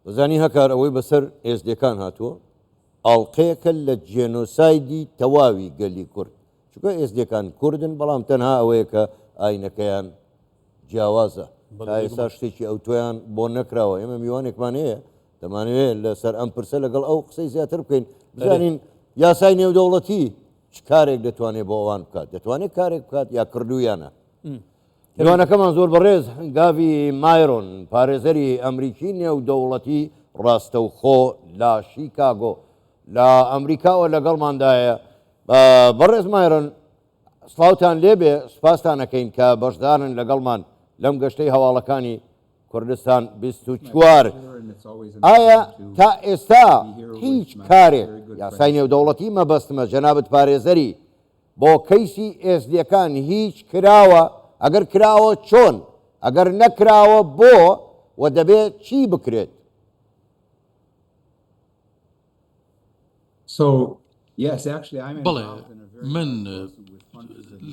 بزانی هەکار ئەوەی بەسەر ئێزدەکان هاتووە ئاڵلقەیەکە لە جێنۆسایدی تەواوی گەلی کورد چونکە ئێزدەکان کوردن بەڵام تەنها ئەوەیە کە ئاینەکەیان جیاوازە تا ئێستا شتێکی ئەو تۆیان بۆ نەکراوە ئێمە میوانێکمان هەیە دەمانوێت لەسەر ئەم پرسە لەگەڵ ئەو قسەی زیاتر بکەین بزانین یاسای نێودەوڵەتی چ کارێک دەتوانێت بۆ ئەوان بکات دەتوانێت کارێک بکات یا کردویانە میوانەکەمان زۆر بەڕێز گاوی مایرۆن پارێزەری ئەمریکی نێودەوڵەتی ڕاستەوخۆ لە شیکاگۆ لە ئەمریکاوە لەگەڵماندایە بەڕێز مایرۆن سڵاوتان لێبێ سوپاسانەکەین کە بەشدارن لەگەڵمان لەم گەشتەی هەواڵەکانی کوردستان 24 ئایا تا ئێستا هیچ کارێک یاسای نێودەوڵەتی مەبەستمە جەنابەت پارێزەری بۆ کەیسی ئێزدیەکان هیچ کراوە ئەگەر کراوە چۆن ئەگەر نەکراوە بۆ و دەبێت چی بکرێت بەڵێ من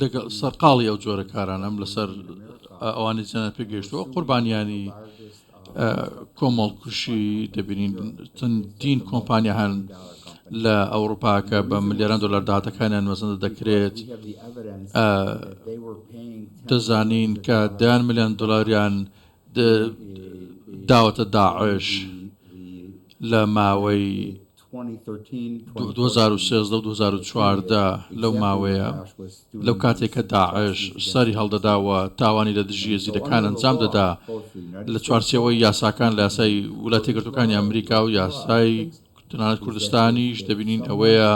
لەگەڵ سەرقاڵی ئەو جۆرە کارانم لەسەر ئەوانی جەنە پێگەشتەوە قوربانیانی کۆمەڵکوشی دەبینین چەندین کۆمپانیا هەن لە ئەوروپاکە بە ملیاران دلار داهاتەکانیان مەزەندە دەکرێت دەزانین کە 10 ملیۆن دلاریان داوەتە داعش لە ماوەی 2013 و 2014 لەو ماوەیە لەو کاتێک کە داعش سەری هەڵدەداوە تاوانی لە دژی یەزیدەکان ئەنجام دەدا لە چوارچێوەی یاساکان لە یاسای وڵاتی یەکگرتووەکانی ئەمریکا و یاسای تەنانەت کوردستانیش دەبینین ئەوەیە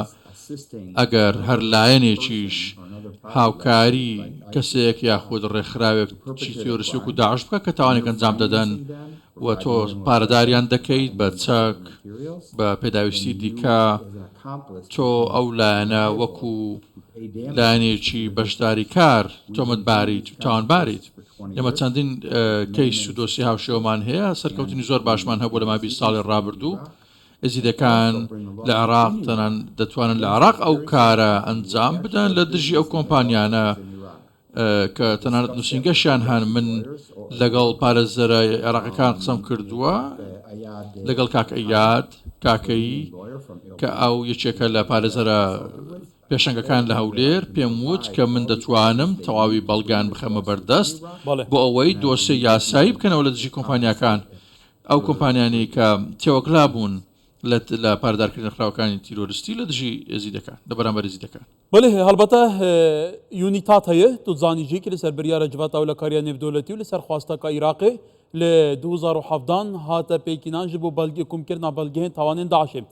ئەگەر هەر لایەنێکیش هاوکاری کەسێک یاخود ڕێکخراوێک چی تیۆرسی و داعش بکە کە تاوانێک ئەنجام دەدەن و تۆ پارەداریان دەکەیت بە چەک بە پێداویستی دیکە تۆ ئەو لایەنە وەکو لایەنێکی بەشداری کار تۆمەتباریت تاوانباریت ئێمە چەندین کەیس و دۆسی هاوشێوەمان هەیە سەرکەوتنی زۆر باشمان هەبوو لە مابی ساڵی ڕابردوو ئێزیدەکان لە عێراق تەنان دەتوانن لە عێراق ئەو کارە ئەنجام بدەن لە دژی ئەو کۆمپانیانە کە تەنانەت نووسینگەشیان هەن من لەگەڵ پارێزەرە عێراقیەکان قسەم کردووە لەگەڵ کاک ئەیاد کاکەیی کە ئەو یەکێکە لە پارێزەرە پێشەنگەکان لە هەولێر پێم وت کە من دەتوانم تەواوی بەڵگان بخەمە بەردەست بۆ ئەوەی دۆسێ یاسایی بکەنەوە لە دژی کۆمپانیاکان ئەو کۆمپانیانی کە تێوەکلا بوون لە پاردارکردن خراوەکانی تیرۆریستی لە دژی ئێزیدەکان لە بەرامبەر ئێزیدەکان بەڵێ هەڵبەتە یونیتات هەیە توزانیژێکی لەسەر بریارە جڤاتاو لە کاریان نێودەوڵەتی و لەسەر خواستەکە عێراقی لە 2017 هاتە پێکینان ji بۆ بەڵگێ کومکردنا بەڵگەهێن تاوانên داعشê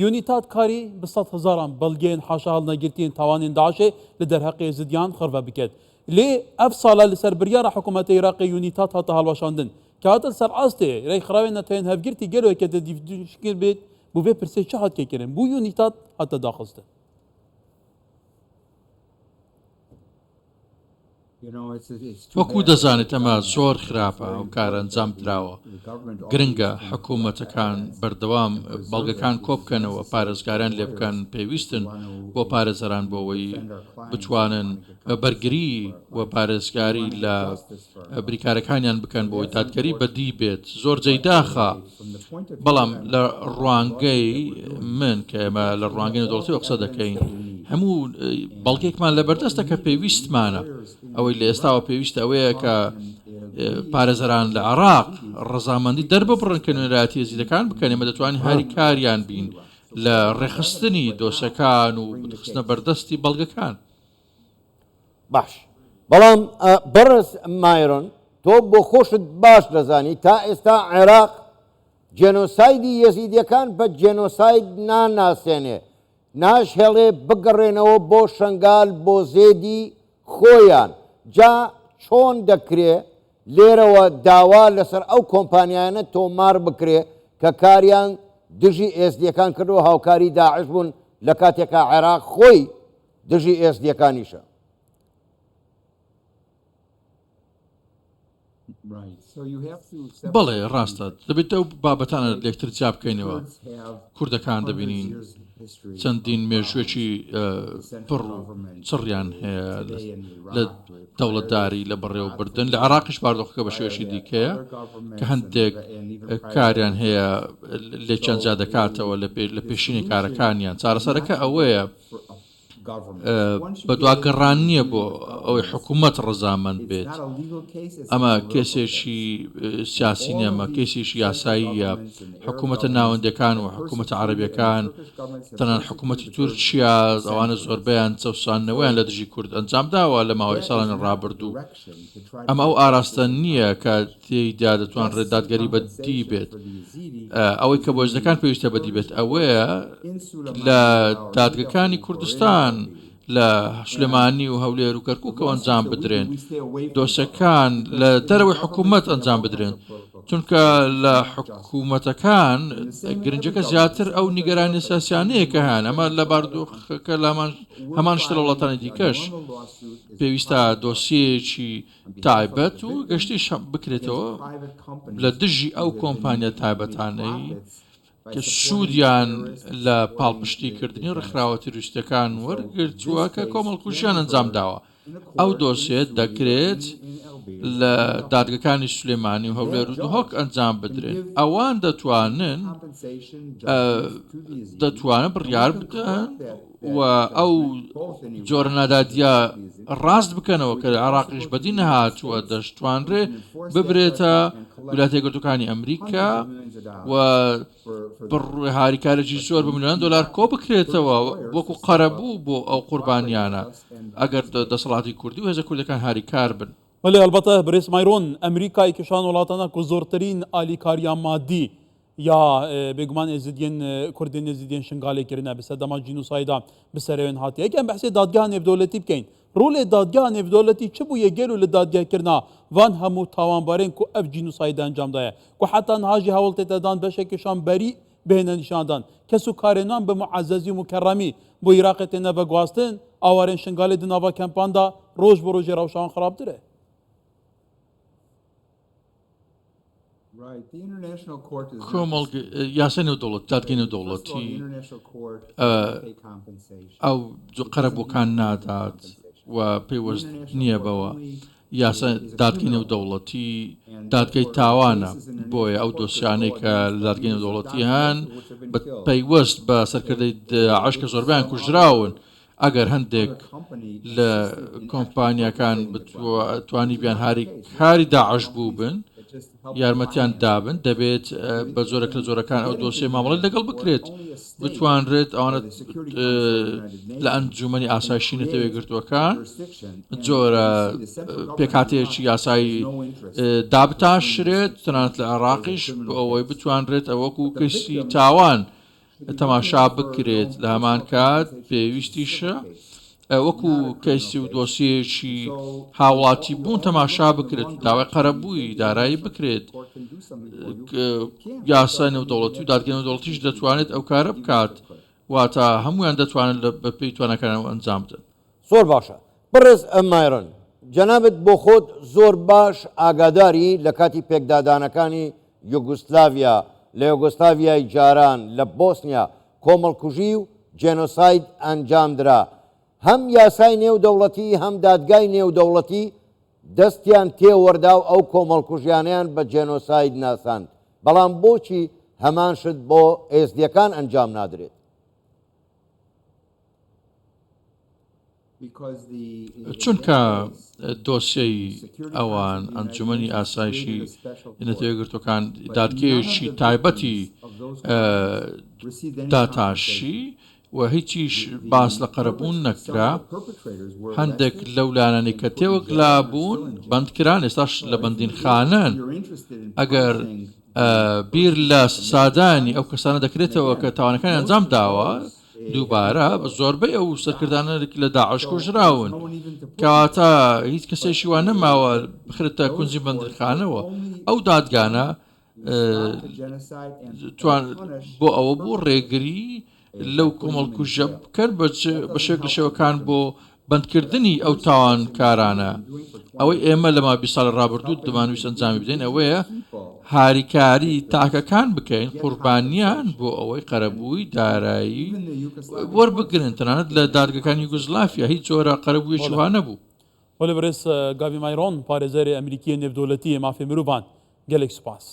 یونیتات karî bi 100,000 belgên haşa hilnegirtiyên tawanên Daişê li derheqê zidiyan xirve biket. Lê ev sala li ser biryara hikûmetê Iraqê yunîtat hate hilweşandin. Ke hate ser astê rêxxirevên neteyên hevgirtî gelekê de dîvdişkir bêt bû vê pirsê çi hat kêkirin. Bu yunîtat hate daxistin. وەکو دەزانێت ئەمە زۆر خراپە و کارە ئەنجام دراوە گرنگە حکوومەتەکان بەردەوام بەڵگەکان کۆبکەنەوە پارێزگاریان لێ بکەن پێویستن بۆ پارێزەران بۆەوەی بتوانن بەرگری و پارێزگاری لە بریکارەکانیان بکەن بۆ دادگەری بەدی بێت زۆر جەیداخە بەڵام لە ڕوانگەی من کە ئێمە لە ڕوانگەی نێودەوڵەتی قسە دەکەین هەموو بەڵگێکمان لە بەردەستە کە پێویستمانە ئەوەی لە ئێستاوە پێویستە ئەوەیە کە پارێزەران لە عێراق ڕەزامەندی دەرببڕن کە نوێنەرایەتی ئێزیدەکان بکەن ئێمە دەتوانین هەری کاریان بین لە ڕێخستنی دۆسەکان و خستنە بەردەستی بەڵگەکان باش بەڵام بەڕز مایرۆن تۆ بۆ خۆشت باش دەزانی تا ئێستا عێراق جێنۆسایدی یەزیدیەکان بە جێنۆساید ناناسێنێ ناشهێڵێ بگەڕێنەوە بۆ شنگال بۆ زێدی خۆیان جا چۆن دەکرێ لێرەوە داوا لەسەر ئەو کۆمپانیانە تۆمار بکرێ کە کاریان دژی ئێزدیەکان کردەوە هاوکاری داعش بوون لە کاتێکە عێراق خۆی دژی ئێزدیەکانیشە بەڵێ ڕاستە دەبێت ئەو بابەتانە لێکتر جا بکەینەوە کوردەکان دەبینین چەندین مێژوێکی پڕ و چڕیان هەیە لە دەوڵەتداری لە بەڕێوەبردن لە عێراقیش باردۆخەکە بە شێوەشی دیکەیە کە هەندێک کاریان هەیە لێکیان جا دەکاتەوە لە پێشینی کارەکانیان چارەسەرەکە ئەوەیە بەدواگەڕان نییە بۆ ئەوەی حکوومەت ڕەزامەند بێت ئەمە کێسێکی سیاسی نیەمە کێسێکی یاساییە حکوومەتە ناوەندەکان و حکوومەتە عەرەبیەکان تەنان حکوومەتی تورکیا ئەوانە زۆربەیان چەسانەوەیان لە دژی کورد ئەنجامداوە لە ماوەی ساڵانی ڕابردوو ئەمە ئەو ئاراستە نییە کە تێیدا دەتوان ڕێدادگەری بەدی بێت ئەوەی کە بۆزەکان پێویستە بەدی بێت ئەوەیە لە دادگەکانی کوردستان لە سلێمانی و هەولێر و کەرکووکەوە ئەنجام بدرێن دۆسەکان لە دەرەوەی حکوومەت ئەنجام بدرێن چونکە لە حکوومەتەکان گرنجەکە زیاتر ئەو نیگەرانی سیاسیانەیە کە هەیە ئەمە لە باردۆخەکە هەمان شتە لە وڵاتانی دیکەش پێویستە دۆسیەکی تایبەت و گەشتیش بکرێتەوە لە دژی ئەو کۆمپانیا تایبەتانەی کە سوودیان لە پاڵپشتیکردنی ڕێکخراوە تروریستەکان وەرگرتووە کە کۆمەڵکوژیان ئەنجام داوە ئەو دۆسیێت دەکرێت لە دادگەکانی سلێمانی و هەولێر و دهۆک ئەنجام بدرێن ئەوان دەتوانن بڕیار بدەن و ئەو جۆرە نادادیە ڕاست بکەنەوە کە عێراقیش بەدی نەهاتووە دەشتوانرێ ببرێتە ویلایەتە یەکگرتووەکانی ئەمریکا و بڕووی هاریکارێکی زۆر بە ملیۆن دۆلار کۆ بکرێتەوە وەکو قەرەبوو بۆ ئەو قوربانیانە ئەگەر دەسەڵاتی کوردی و هێزە کوردەکان هاریکار بن. ولی البته بریس مایرون امریکای کشان ولاتانا که زورترین آلیکاریا مادی یا بگمان ازدین کردین ازدین شنگاله کرنه بس دما جنوسایدا بسرین هاتی اگه بحث دادگاه نف دولتی بکین رول دادگاه نف دولتی چه بو یگلو لدادگاه کرنا وان همو تاوان بارن کو اف جنوسایدا انجام دایا کو حتی نهاجی حوالت دادان بشه کشان بری بین نشاندان کسو کارنان به معززی مکرمی بو عراق تنه بگواستن آوارن شنگاله دناوا کمپاندا روز بروز روشان خراب داره. یاسای نێودەوڵەت دادگای نێودەوڵەتی ئەو قەرەبووەکان نادات و پێوەست نییە بەوە یاسا دادگای نێودەوڵەتی دادگای تاوانە بۆیە ئەو دۆسیانەی کە لە دادگای نێودەوڵەتی هەن پەیوەست بە سەرکردەی داعش کە زۆربیان کوژراون ئەگەر هەندێک لە کۆمپانیەکان بتوانی بیان هاریکاری داعش بوو بن یارمەتیان دابن دەبێت بە زۆرێک لە زۆرەکان ئەو دۆسیە مامەڵەی لەگەڵ بکرێت بتوانرێت ئەوانە لە ئەنجومەنی ئاسایشی نەتەوە یەکگرتووەکان جۆرە پێکهاتەیەکی یاسایی دابتاشرێت تەنانەت لە عێراقیش بۆ ئەوەی بتوانرێت ئەوەکو کەسی تاوان تەماشا بکرێت لە هەمان کات پێویستیشە وەکو کەسی و دۆسیەکی هاوڵاتی بوون تەماشا بکرێت و داوای قەرەبووی دارایی بکرێت یاسای نێودەوڵەتی و دادگای نێودەوڵەتیش دەتوانێت ئەو کارە بکات واتە هەمویان دەتوانن بە پێی توانەکانەوە ئەنجام بدەن. زۆر باشە بڕز ئەمایڕن جەنابەت بۆ خۆت زۆر باش ئاگاداری لە کاتی پێکدادانەکانی یوگۆسلاڤیا لە یوگۆسلاڤیای جاران لە بۆسنیا کۆمەڵکوژی و جێنۆساید ئەنجامدرا هەم یاسای نێودەوڵەتی هەم دادگای نێودەوڵەتی دەستیان تێوەردا و ئەو کۆمەڵکوژیانیان بە جێنۆساید ناساند بەڵام بۆچی هەمان شت بۆ ئێزدیەکان ئەنجام نادرێت؟ چونکە دۆسیەی ئەوان ئەنجومەنی ئاسایشی نەتەوە یەکگرتووەکان دادگەیەکی تایبەتی داتاشی و هیچیش باس لە قەرەبوون نەکرا هەندێک لەو لانانی کە تێوەگلا بوون بەندکران ئێستاش لە بەندینخانەن ئەگەر بیر لە سادانی ئەو کەسانە دەکرێتەوە کە تاوانەکانی ئەنجام داوە دووبارە زۆربەی ئەو سەرکردانێکی لە داعش کوژراون کەواتە هیچ کەسێکی وان نەماوە بخرێتە کونجی بەندخانەوە ئەو دادگانە بۆ ئەوە بوو ڕێگری لەو کۆمەڵکوژە بکەن بە شێک لە شێوەکان بۆ بەندکردنی ئەو تاوانکارانە ئەوەی ئێمە لە مابی ساڵ ڕابردوو دەمانویست ئەنجامی بدەین ئەوەیە هاریکاری تاکەکان بکەین قوربانیان بۆ ئەوەی قەرەبووی دارایی وەربگرن تەنانەت لە دادگەکانی یوگۆسڵافیا هیچ جۆرە قەرەبوویەکی وا نەبوو. ولی برس گاوی مایرۆن پارێزەری ئەمریکی نێودەوڵەتی مافی مرۆڤان gelek spas.